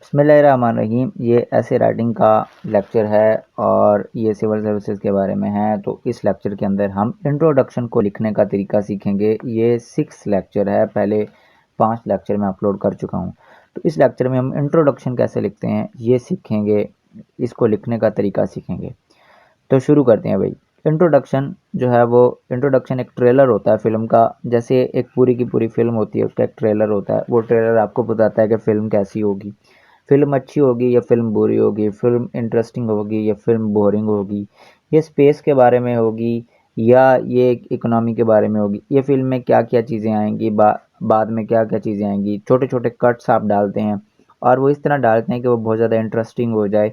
बिस्मिल्लाहिर्रहमानिर्रहीम। ये ऐसे राइटिंग का लेक्चर है और ये सिविल सर्विसेज के बारे में है। तो इस लेक्चर के अंदर हम इंट्रोडक्शन को लिखने का तरीका सीखेंगे। ये 6 लेक्चर है, पहले 5 लेक्चर मैं अपलोड कर चुका हूँ। तो इस लेक्चर में हम इंट्रोडक्शन कैसे लिखते हैं ये सीखेंगे, इसको लिखने का तरीका सीखेंगे। तो शुरू करते हैं भाई। इंट्रोडक्शन जो है वो इंट्रोडक्शन एक ट्रेलर होता है फिल्म का। जैसे एक पूरी की पूरी फिल्म होती है, उसका एक ट्रेलर होता है। वो ट्रेलर आपको बताता है कि फ़िल्म कैसी होगी, फ़िल्म अच्छी होगी या फ़िल्म बुरी होगी, फ़िल्म इंटरेस्टिंग होगी या फ़िल्म बोरिंग होगी, ये स्पेस के बारे में होगी या ये इकोनॉमी के बारे में होगी, ये फ़िल्म में क्या क्या चीज़ें आएंगी, बाद में क्या क्या चीज़ें आएंगी। छोटे छोटे कट्स आप डालते हैं और वो इस तरह डालते हैं कि वो बहुत ज़्यादा इंटरेस्टिंग हो जाए,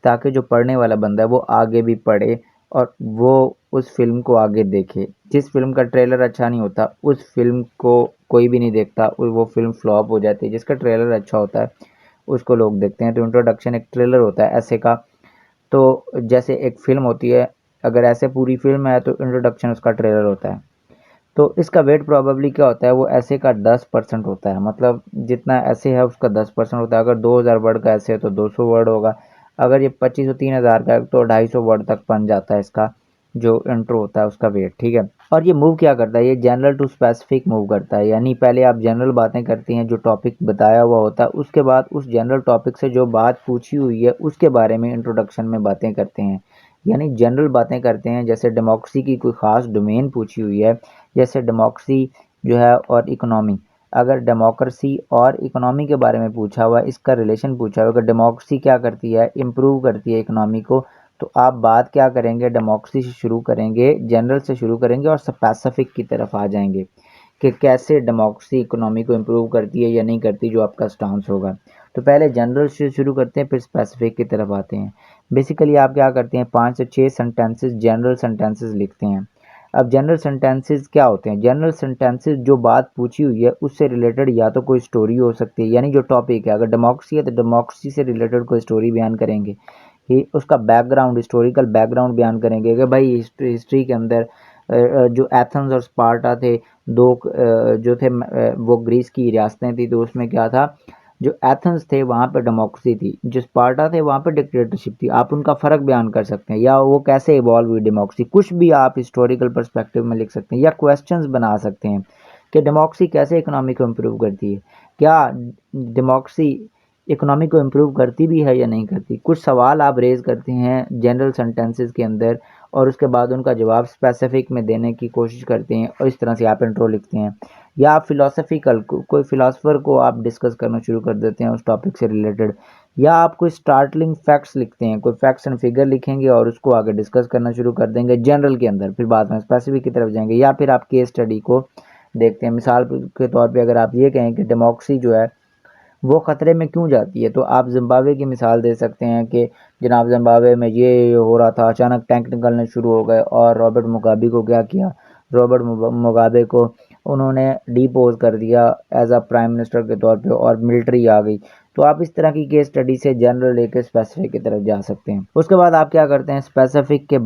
ताकि जो पढ़ने वाला बंदा है वो आगे भी पढ़े और वो उस फ़िल्म को आगे देखे। जिस फ़िल्म का ट्रेलर अच्छा नहीं होता उस फ़िल्म को कोई भी नहीं देखता, वो फ़िल्म फ्लॉप हो जाती है। जिसका ट्रेलर अच्छा होता है उसको लोग देखते हैं। तो इंट्रोडक्शन एक ट्रेलर होता है ऐसे का। तो जैसे एक फ़िल्म होती है, अगर ऐसे पूरी फ़िल्म है तो इंट्रोडक्शन उसका ट्रेलर होता है। तो इसका वेट प्रोबेबली क्या होता है, वो ऐसे का 10% होता है। मतलब जितना ऐसे है उसका 10% होता है। अगर 2000 वर्ड का ऐसे है तो 200 वर्ड होगा। अगर ये 2500 3000 का है तो 250 वर्ड तक बन जाता है इसका जो इंट्रो होता है उसका वेट। ठीक है। और ये मूव क्या करता है, ये जनरल टू स्पेसिफिक मूव करता है। यानी पहले आप जनरल बातें करती हैं, जो टॉपिक बताया हुआ होता है, उसके बाद उस जनरल टॉपिक से जो बात पूछी हुई है उसके बारे में इंट्रोडक्शन में बातें करते हैं। यानी जनरल बातें करते हैं। जैसे डेमोक्रेसी की कोई ख़ास डोमेन पूछी हुई है, जैसे डेमोक्रेसी जो है और इकोनॉमी। अगर डेमोक्रेसी और इकोनॉमी के बारे में पूछा हुआ है, इसका रिलेशन पूछा हुआ है, अगर डेमोक्रेसी क्या करती है, इम्प्रूव करती है इकोनॉमी को, तो आप बात क्या करेंगे, डेमोक्रेसी से शुरू करेंगे, जनरल से शुरू करेंगे और स्पेसिफिक की तरफ आ जाएंगे कि कैसे डेमोक्रेसी इकोनॉमी को इम्प्रूव करती है या नहीं करती, जो आपका स्टांस होगा। तो पहले जनरल से शुरू करते हैं, फिर स्पेसिफिक की तरफ आते हैं। बेसिकली आप क्या करते हैं, 5 से 6 सेंटेंसेस जनरल सेंटेंसेस लिखते हैं। अब जनरल सेंटेंसेस क्या होते हैं, जनरल सेंटेंसेस जो बात पूछी हुई है उससे रिलेटेड या तो कोई स्टोरी हो सकती है, यानी जो टॉपिक है, अगर डेमोक्रेसी है तो डेमोक्रेसी से रिलेटेड कोई स्टोरी बयान करेंगे ही, उसका बैकग्राउंड, हिस्टोरिकल बैकग्राउंड बयान करेंगे कि भाई हिस्ट्री के अंदर जो एथेंस और स्पार्टा थे, दो जो थे वो ग्रीस की रियासतें थी। तो उसमें क्या था, जो एथेंस थे वहाँ पे डेमोक्रेसी थी, जो स्पार्टा थे वहाँ पे डिक्टेटरशिप थी। आप उनका फ़र्क बयान कर सकते हैं, या वो कैसे इवॉल्व हुई डेमोक्रेसी, कुछ भी आप हिस्टोरिकल पर्सपेक्टिव में लिख सकते हैं, या क्वेश्चंस बना सकते हैं कि डेमोक्रेसी कैसे इकोनॉमी को इम्प्रूव करती है, क्या डेमोक्रेसी इकोनॉमी को इम्प्रूव करती भी है या नहीं करती। कुछ सवाल आप रेज़ करते हैं जनरल सेंटेंसेस के अंदर और उसके बाद उनका जवाब स्पेसिफिक में देने की कोशिश करते हैं, और इस तरह से आप इंट्रो लिखते हैं। या आप फिलोसफिकल कोई फिलोसफर को आप डिस्कस करना शुरू कर देते हैं उस टॉपिक से रिलेटेड, या आप कोई स्टार्टलिंग फैक्ट्स लिखते हैं, कोई फैक्ट्स एंड फिगर लिखेंगे और उसको आगे डिस्कस करना शुरू कर देंगे जनरल के अंदर, फिर बाद में स्पेसिफिक की तरफ जाएंगे। या फिर आप केस स्टडी को देखते हैं। मिसाल के तौर पे अगर आप ये कहें कि डेमोक्रेसी जो है वो ख़तरे में क्यों जाती है, तो आप ज़िम्बाब्वे की मिसाल दे सकते हैं कि जनाब ज़िम्बाब्वे में ये हो रहा था, अचानक टैंक निकलने शुरू हो गए और रॉबर्ट मुगाबे को क्या किया, रॉबर्ट मुगाबे को उन्होंने डिपोज कर दिया एज अ प्राइम मिनिस्टर के तौर पे और मिलिट्री आ गई। तो आप इस तरह की केस स्टडी से जनरल लेके स्पेसिफिक की तरफ जा सकते हैं। उसके बाद आप क्या करते हैं, स्पेसिफिक के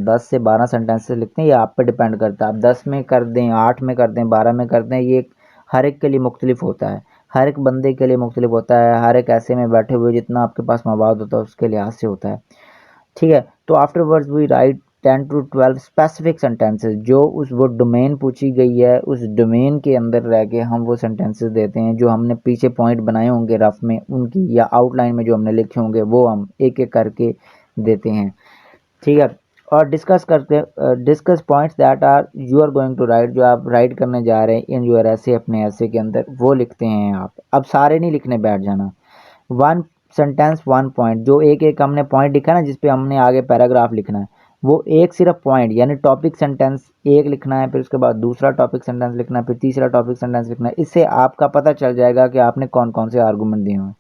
10 से 12 सेंटेंसेस लिखते हैं। ये आप पे डिपेंड करता है, आप 10 में कर दें, 8 में कर दें, 12 में कर दें, ये हर एक के लिए मुख्तलिफ होता है, हर एक बंदे के लिए मुख्तलिफ होता है। हर एक ऐसे में बैठे हुए जितना आपके पास मवाद होता है उसके लिहाज से होता है। ठीक है। तो afterwards we write 10 to 12 specific sentences, जो उस वो डोमेन पूछी गई है उस डोमेन के अंदर रह के हम वो सेंटेंसेस देते हैं। जो हमने पीछे पॉइंट बनाए होंगे रफ में उनकी, या आउटलाइन में जो हमने लिखे होंगे, वो हम एक एक करके देते हैं। ठीक है। और डिस्कस करते discuss points that are you are going to write, जो आप राइट करने जा रहे हैं इन योर ऐसे, अपने ऐसे के अंदर वो लिखते हैं आप। अब सारे नहीं लिखने बैठ जाना, वन सेंटेंस वन पॉइंट, जो एक एक हमने पॉइंट लिखा ना जिस पे हमने आगे पैराग्राफ लिखना है, वो एक सिर्फ पॉइंट यानी टॉपिक सेंटेंस एक लिखना है, फिर उसके बाद दूसरा टॉपिक सेंटेंस लिखना है, फिर तीसरा टॉपिक सेंटेंस लिखना है। इससे आपका पता चल जाएगा कि आपने कौन कौन से आर्गूमेंट दिए हुए।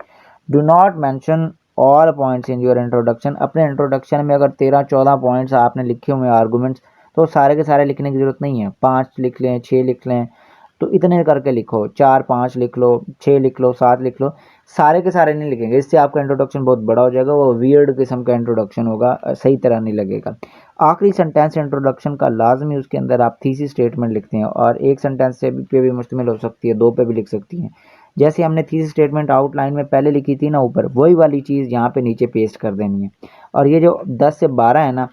Do not mention all points in your introduction. अपने इंट्रोडक्शन में अगर 13-14 पॉइंट्स आपने लिखे हुए आर्गूमेंट्स, तो सारे के सारे लिखने की ज़रूरत नहीं है। 5 लिख लें, 6 लिख लें, तो इतने करके लिखो। 4 5 लिख लो, 6 लिख लो, 7 लिख लो, सारे के सारे नहीं लिखेंगे। इससे आपका इंट्रोडक्शन बहुत बड़ा हो जाएगा, वो वियर्ड किस्म का इंट्रोडक्शन होगा, सही तरह नहीं लगेगा। आखिरी सेंटेंस इंट्रोडक्शन का लाजमी, उसके अंदर आप थीसिस स्टेटमेंट लिखते हैं, और एक सेंटेंस से पे भी मुश्तमिल हो सकती है, 2 पे भी लिख सकती हैं। जैसे हमने थीसिस स्टेटमेंट आउटलाइन में पहले लिखी थी ना ऊपर, वही वाली चीज़ यहाँ पे नीचे पेस्ट कर देनी है। और ये जो 10 से 12 है ना,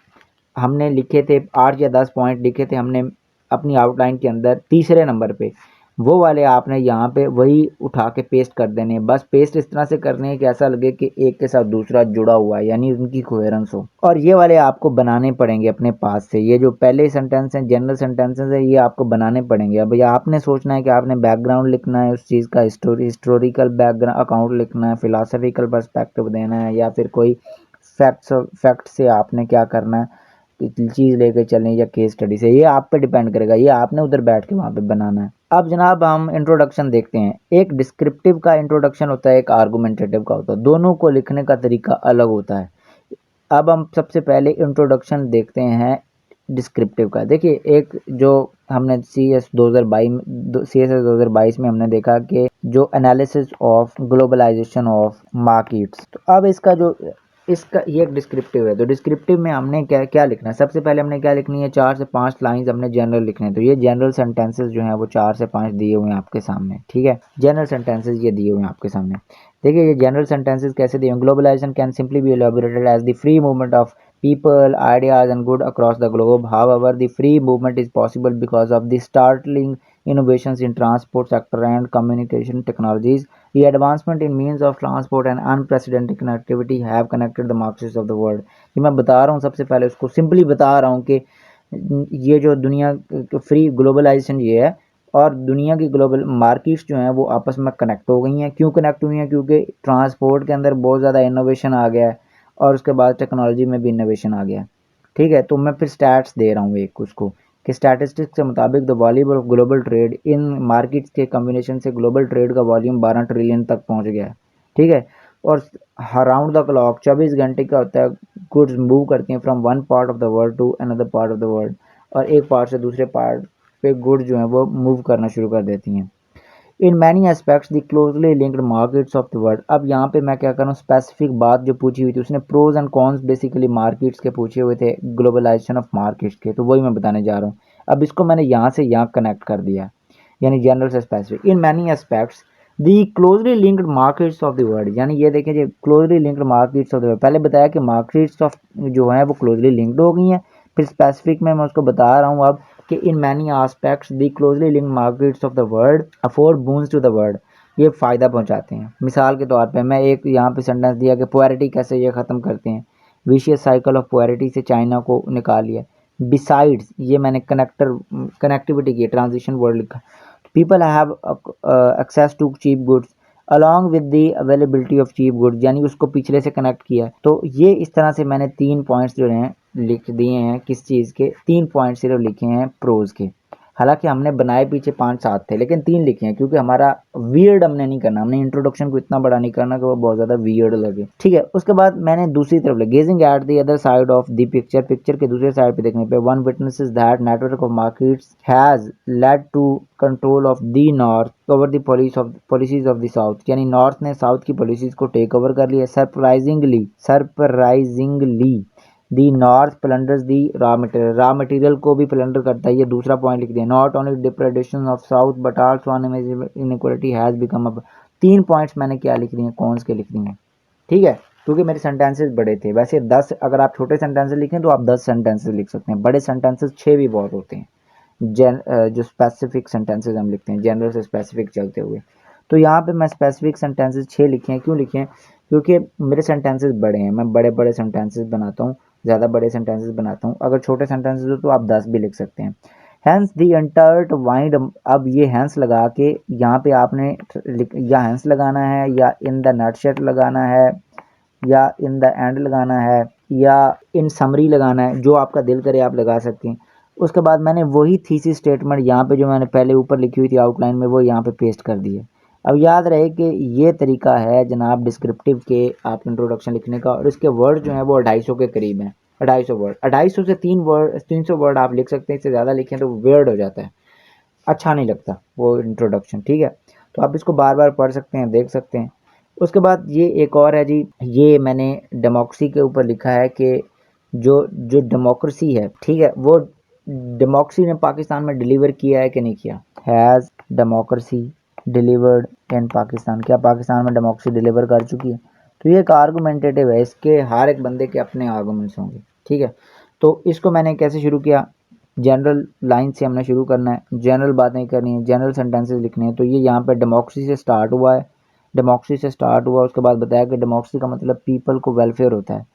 हमने लिखे थे 8 या 10 पॉइंट लिखे थे हमने अपनी आउटलाइन के अंदर तीसरे नंबर पे, वो वाले आपने यहाँ पे वही उठा के पेस्ट कर देने हैं। बस पेस्ट इस तरह से करने हैं कि ऐसा लगे कि एक के साथ दूसरा जुड़ा हुआ है, यानी उनकी कोहेरेंस हो। और ये वाले आपको बनाने पड़ेंगे अपने पास से। ये जो पहले सेंटेंस हैं, जनरल सेंटेंसेस है, ये आपको बनाने पड़ेंगे। अब ये आपने सोचना है कि आपने बैकग्राउंड लिखना है, उस चीज़ का हिस्टोरिकल बैकग्राउंड अकाउंट लिखना है, फिलासफिकल पर्सपेक्टिव देना है, या फिर कोई फैक्ट से आपने क्या करना है, चीज़ लेके चलें या केस स्टडी से, ये आप पे डिपेंड करेगा। ये आपने उधर बैठ के वहाँ पे बनाना है। अब जनाब हम इंट्रोडक्शन देखते हैं। एक डिस्क्रिप्टिव का इंट्रोडक्शन होता है, एक आर्गुमेंटेटिव का होता है। दोनों को लिखने का तरीका अलग होता है। अब हम सबसे पहले इंट्रोडक्शन देखते हैं डिस्क्रिप्टिव का। देखिए, एक जो हमने सी एस 2022 में हमने देखा कि जो analysis of globalization of markets, तो अब इसका जो इसका ये एक डिस्क्रिप्टिव है। तो डिस्क्रिप्टिव में हमने क्या क्या लिखना है, सबसे पहले हमने क्या लिखनी है, 4 से 5 लाइंस हमने जनरल लिखने हैं। तो ये जनरल सेंटेंसेस जो हैं वो 4 से 5 दिए हुए हैं आपके सामने, ठीक है। जनरल सेंटेंसेस ये दिए हुए हैं आपके सामने। देखिए ये जनरल सेंटेंसेस कैसे दिए हैं। Globalization can simply be elaborated as the free movement of people, ideas and good across the globe. However, the free movement is possible because of the startling innovations in transport sector and communication technologies. The advancement in means of transport and unprecedented connectivity have connected the markets of the world. ये मैं बता रहा हूँ, सबसे पहले उसको simply बता रहा हूँ कि ये जो दुनिया फ्री ग्लोबलाइजेशन ये है, और दुनिया की ग्लोबल मार्केट्स जो हैं वो आपस में कनेक्ट हो गई हैं। क्यों कनेक्ट हुई हैं? क्योंकि ट्रांसपोर्ट के अंदर बहुत ज़्यादा इनोवेशन आ गया है, और उसके बाद टेक्नोलॉजी में भी इनोवेशन आ गया। ठीक है, तो मैं फिर स्टैट्स दे रहा हूँ एक उसको कि स्टैटिस्टिक्स के मुताबिक the volume of global trade in markets के कम्बिनेशन से ग्लोबल ट्रेड का वॉल्यूम 12 ट्रिलियन तक पहुँच गया है। ठीक है, और अराउंड द क्लॉक 24 घंटे का होता है, गुड्स मूव करती हैं from one part of the world to another part of the world, और एक पार्ट से दूसरे पार्ट पे गुड्स जो हैं वो मूव करना शुरू कर देती हैं। इन many aspects the closely linked markets of the world. अब यहाँ पे मैं क्या कर रहा हूँ, स्पेसिफिक बात जो पूछी हुई थी उसने pros and cons basically markets के पूछे हुए थे, ग्लोबलाइजेशन ऑफ मार्केट्स के, तो वही मैं बताने जा रहा हूँ। अब इसको मैंने यहाँ से यहाँ कनेक्ट कर दिया, यानी जनरल से specific. In many aspects the closely linked markets of the world, यानी ये देखें जी, closely linked markets of the world. पहले बताया कि मार्केट्स ऑफ जो है वो क्लोजली लिंक्ड हो गई हैं, फिर स्पेसिफिक में मैं उसको बता रहा हूँ अब कि in many aspects the closely linked markets of the world afford boons to the world, ये फ़ायदा पहुंचाते हैं। मिसाल के तौर पे मैं एक यहाँ पे सेंटेंस दिया कि पोअरिटी कैसे ये ख़त्म करते हैं, विशियस साइकिल ऑफ पोअरिटी से चाइना को निकाल लिया। बिसाइड्स, ये मैंने कनेक्टिविटी की ट्रांजिशन वर्ड लिखा। People have access to cheap goods along with the availability of cheap goods, यानी उसको पिछले से कनेक्ट किया। तो ये इस तरह से मैंने 3 पॉइंट्स जो हैं लिख दिए हैं। किस चीज़ के? 3 पॉइंट सिर्फ लिखे हैं प्रोज के। हालांकि हमने बनाए पीछे 5-7 थे, लेकिन 3 लिखे हैं क्योंकि हमारा वियर्ड हमने नहीं करना, हमने इंट्रोडक्शन को इतना बड़ा नहीं करना कि वो बहुत ज़्यादा वियर्ड लगे। ठीक है, उसके बाद मैंने दूसरी तरफ लिखा, gazing at the other side of the picture, picture के दूसरे साइड पे देखने पे, one witnesses that network of markets has led to control of the north over the policies of the south, यानी नॉर्थ ने साउथ की policies को take over कर लिया। Surprisingly the north plunders the raw material को भी plunder करता है। ये दूसरा पॉइंट लिख दिया। Not only depredation of south but also inequality has become a. 3 points मैंने क्या लिख दिए, कौन से लिख दिए। ठीक है, क्योंकि मेरे सेंटेंसेस बड़े थे। वैसे 10, अगर आप छोटे सेंटेंसेस लिखें तो आप 10 सेंटेंसेस लिख सकते हैं, बड़े सेंटेंसेस 6 भी बहुत होते हैं। जो स्पेसिफिक सेंटेंसेस हम लिखते हैं जनरल से स्पेसिफिक चलते हुए, तो यहाँ पे मैं स्पेसिफिक सेंटेंसेस 6 लिखे हैं। क्यों लिखे हैं? क्योंकि मेरे सेंटेंसेस बड़े हैं, मैं बड़े बड़े सेंटेंसेस बनाता हूँ, ज़्यादा बड़े सेंटेंसेस बनाता हूँ। अगर छोटे सेंटेंसेस हो तो आप 10 भी लिख सकते हैं। हैंस दी एंटर्ट वाइंड, अब ये हैंस लगा के यहाँ पे आपने या हैंस लगाना है, या इन द नटशेट लगाना है, या इन द एंड लगाना है, या इन समरी लगाना है, जो आपका दिल करे आप लगा सकते हैं। उसके बाद मैंने वही थीसिस स्टेटमेंट यहाँ पे जो मैंने पहले ऊपर लिखी हुई थी आउटलाइन में, वो यहाँ पे पेस्ट कर दिए। अब याद रहे कि ये तरीका है जनाब डिस्क्रिप्टिव के आप इंट्रोडक्शन लिखने का, और इसके वर्ड जो है वो 250 के करीब हैं। 250 वर्ड, 250 से 300 वर्ड आप लिख सकते हैं। इससे ज़्यादा लिखें तो वेर्ड हो जाता है, अच्छा नहीं लगता वो इंट्रोडक्शन। ठीक है, तो आप इसको बार बार पढ़ सकते हैं, देख सकते हैं। उसके बाद ये एक और है जी, ये मैंने डेमोक्रेसी के ऊपर लिखा है कि जो जो डेमोक्रेसी है, ठीक है, वो डेमोक्रेसी ने पाकिस्तान में डिलीवर किया है कि नहीं किया। हैज़ डेमोक्रेसी डिलीवर्ड इन पाकिस्तान, क्या पाकिस्तान में डेमोक्रेसी डिलीवर कर चुकी है? तो ये एक आर्गूमेंटेटिव है, इसके हर एक बंदे के अपने आर्गूमेंट्स होंगे, ठीक है। तो इसको मैंने कैसे शुरू किया, जनरल लाइन से हमने शुरू करना है, जनरल बातें करनी है, जनरल सेंटेंसेस लिखने हैं। तो ये यहाँ पे डेमोक्रेसी से स्टार्ट हुआ है, डेमोक्रेसी से स्टार्ट हुआ, उसके बाद बताया कि डेमोक्रेसी का मतलब पीपल को वेलफेयर होता है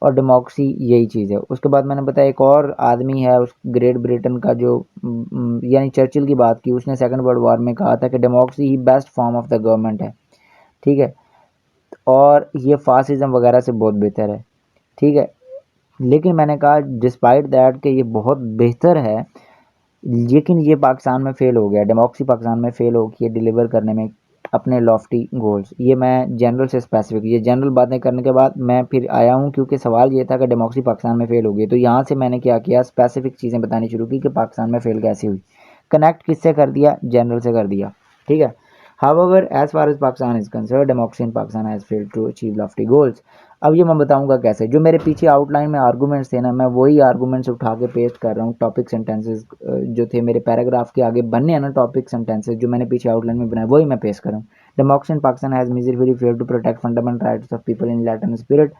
और डेमोक्रेसी यही चीज़ है। उसके बाद मैंने बताया एक और आदमी है उस ग्रेट ब्रिटेन का जो यानी चर्चिल की बात की, उसने सेकंड वर्ल्ड वॉर में कहा था कि democracy he best form of the government है, ठीक है, और ये फासिज्म वगैरह से बहुत बेहतर है, ठीक है। लेकिन मैंने कहा डिस्पाइट दैट कि ये बहुत बेहतर है, लेकिन ये पाकिस्तान में फ़ेल हो गया, डेमोक्रेसी पाकिस्तान में फ़ेल हो गई है डिलीवर करने में अपने लॉफ्टी गोल्स। ये मैं जनरल से स्पेसिफिक, ये जनरल बातें करने के बाद मैं फिर आया हूँ, क्योंकि सवाल ये था कि डेमोक्रेसी पाकिस्तान में फ़ेल हो गई, तो यहाँ से मैंने क्या किया, स्पेसिफिक चीज़ें बतानी शुरू की कि पाकिस्तान में फ़ेल कैसे हुई। कनेक्ट किससे कर दिया, जनरल से कर दिया, ठीक है। However, as far as Pakistan is concerned, democracy in Pakistan has failed to achieve lofty goals. अब ये मैं बताऊंगा कैसे, जो मेरे पीछे आउटलाइन में आर्गूमेंट्स थे ना, मैं वही आर्गूमेंट्स उठा के पेस्ट कर रहा हूँ। टॉपिक सेंटेंसेस जो थे मेरे पैराग्राफ के आगे बनने हैं ना, टॉपिक सेंटेंसेस जो मैंने पीछे आउटलाइन में बनाए वही मैं पेस्ट कर रहा हूँ। Democracy in Pakistan has miserably failed to protect fundamental rights of people in Latin spirit.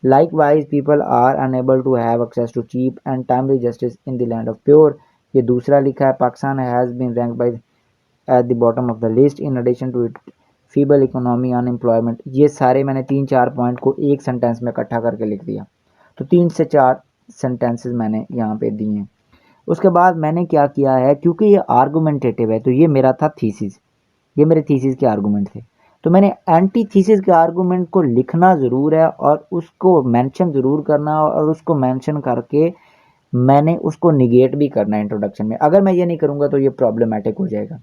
Likewise, people are unable to have access to cheap and timely justice in the land of pure. ये दूसरा लिखा है, Pakistan has been rank by at the bottom of the list in addition to it feeble economy unemployment. ये सारे मैंने 3-4 point को एक sentence में इकट्ठा करके लिख दिया। तो 3 से 4 सेंटेंसेस मैंने यहाँ पे दिए हैं। उसके बाद मैंने क्या किया है, क्योंकि ये आर्गूमेंटेटिव है तो ये मेरा था थीसिस, ये मेरे थीसिस के आर्गूमेंट थे, तो मैंने एंटी थीसिस के आर्गूमेंट को लिखना ज़रूर है और उसको मेंशन ज़रूर करना, और उसको मेंशन करके मैंने उसको निगेट भी करना है इंट्रोडक्शन में। अगर मैं ये नहीं करूँगा तो ये प्रॉब्लमेटिक हो जाएगा।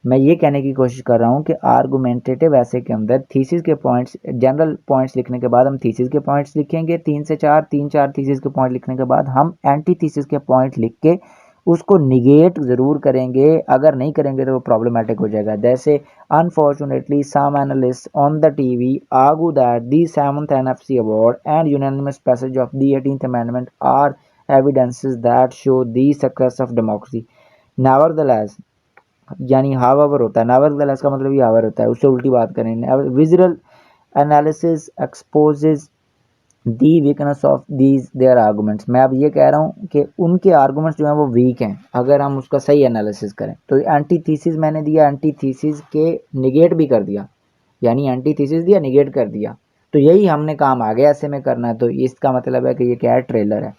मैं ये कहने की कोशिश कर रहा हूँ कि आर्गुमेंटेटिव ऐसे के अंदर थीसिस के पॉइंट्स, जनरल पॉइंट्स लिखने के बाद हम थीसिस के पॉइंट्स लिखेंगे 3 से 4, 3-4 थीसिस के पॉइंट लिखने के बाद हम एंटी थीसिस के पॉइंट लिख के उसको निगेट ज़रूर करेंगे। अगर नहीं करेंगे तो वो प्रॉब्लमेटिक हो जाएगा। जैसे unfortunately some analyst on the TV argue that the 7th NFC award and unanimous passage of the 18th amendment are evidences that show the success of democracy. Nevertheless, यानी हावर होता है, नेवरदलेस का मतलब ये हावर होता है, उससे उल्टी बात करें। Visual analysis exposes the weakness of these their arguments. मैं अब ये कह रहा हूँ कि उनके आर्गूमेंट्स जो हैं वो वीक हैं अगर हम उसका सही एनालिसिस करें। तो एंटी थीसिस मैंने दिया, एंटी थीसिस के निगेट भी कर दिया, यानी एंटी थीसिस दिया निगेट कर दिया। तो यही हमने काम आगे ऐसे में करना है। तो इसका मतलब है कि ये क्या है, ट्रेलर है।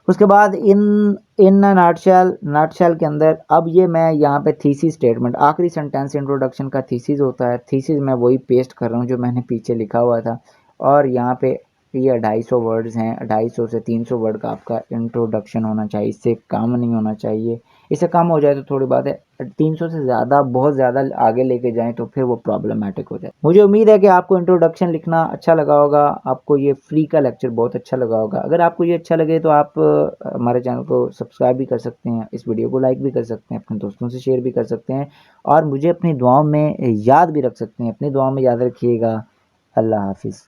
उसके बाद इन इन नटशेल के अंदर अब ये मैं यहाँ पे थीसिस स्टेटमेंट, आखिरी सेंटेंस इंट्रोडक्शन का थीसिस होता है। थीसिस मैं वही पेस्ट कर रहा हूँ जो मैंने पीछे लिखा हुआ था, और यहाँ पे ये 250 वर्ड्स हैं, 250 से 300 वर्ड का आपका इंट्रोडक्शन होना चाहिए, इससे कम नहीं होना चाहिए। इससे कम हो जाए तो थोड़ी बात है, 300 से ज़्यादा बहुत ज़्यादा आगे लेके जाएं तो फिर वो प्रॉब्लमेटिक हो जाए। मुझे उम्मीद है कि आपको इंट्रोडक्शन लिखना अच्छा लगा होगा, आपको ये फ्री का लेक्चर बहुत अच्छा लगा होगा। अगर आपको ये अच्छा लगे तो आप हमारे चैनल को सब्सक्राइब भी कर सकते हैं, इस वीडियो को लाइक भी कर सकते हैं, अपने दोस्तों से शेयर भी कर सकते हैं, और मुझे अपनी दुआओं में याद भी रख सकते हैं। अपनी दुआओं में याद रखिएगा। अल्लाह हाफिज़।